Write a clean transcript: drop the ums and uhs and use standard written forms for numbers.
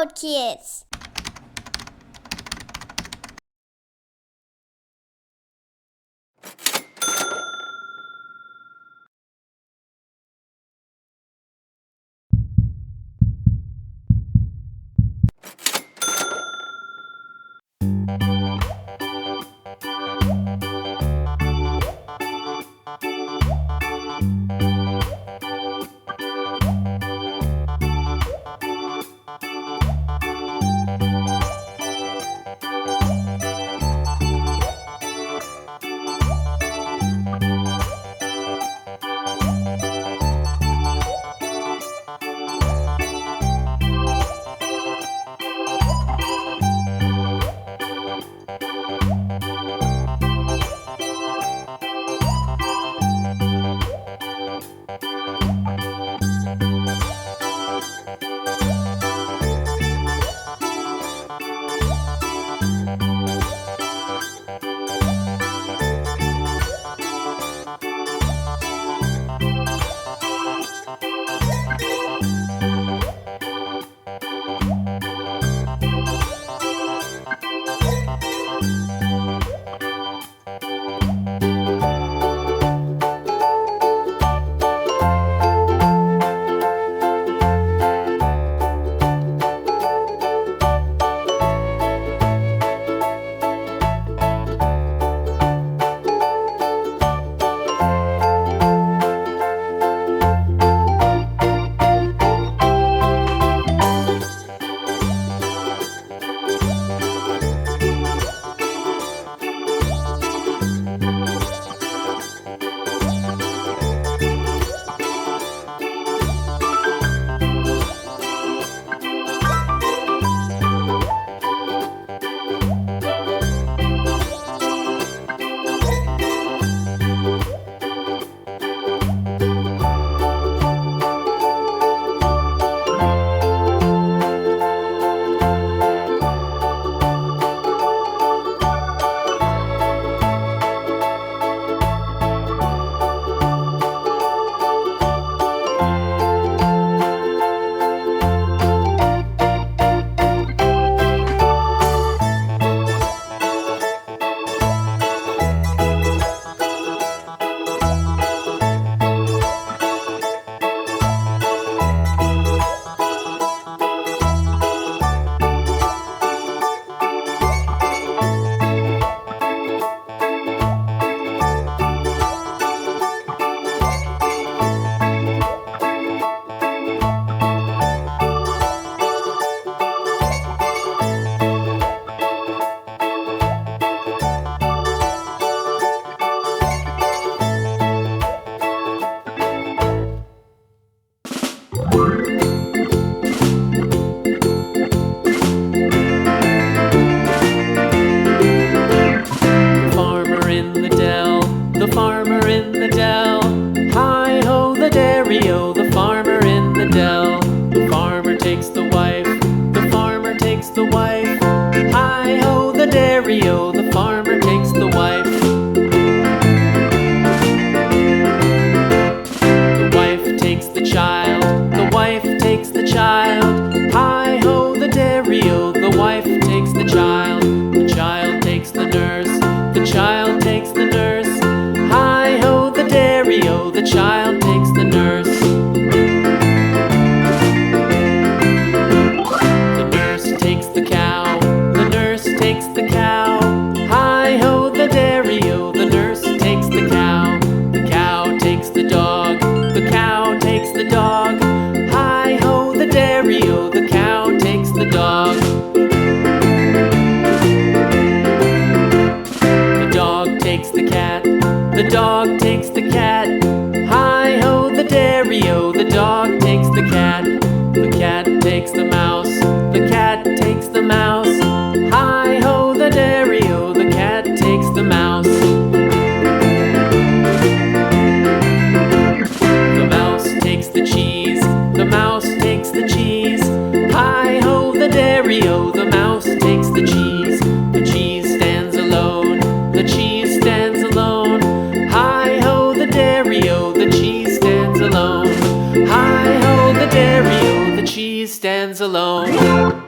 episode, kids. The farmer in the dell. Hi-ho, the dairy-o, the farmer in the dell. The farmer takes the wife, the farmer takes the wife. Hi-ho, the dairy-o, the farmer takes the wife. The wife takes the child, the wife takes the child. Hi-ho, the dairy-o, the wife takes the child. The child takes the nurse, the child takes the nurse. Hi-ho, the dairy-o, the child takes the nurse. The nurse takes the cow, the nurse takes the cow. Hi-ho, the dairy-o, the nurse takes the cow. The cow takes the dog, the cow takes the dog. Hi-ho, the dairy-o, the cow takes the dog. The dog takes the cat, the dog takes the cat. Hi-ho, the dairy-o, the dog takes the cat. The cat takes the mouse, the cat takes the mouse. Hi-ho, the dairy-o, the cat takes the mouse. The mouse takes the cheese, the mouse takes the cheese. Hi-ho, the dairy-o, the mouse takes the cheese. The cheese stands alone, the cheese stands alone. Hi-ho, the dairy-o, the cheese stands alone. Hi-ho, the dairy-o, the cheese stands alone.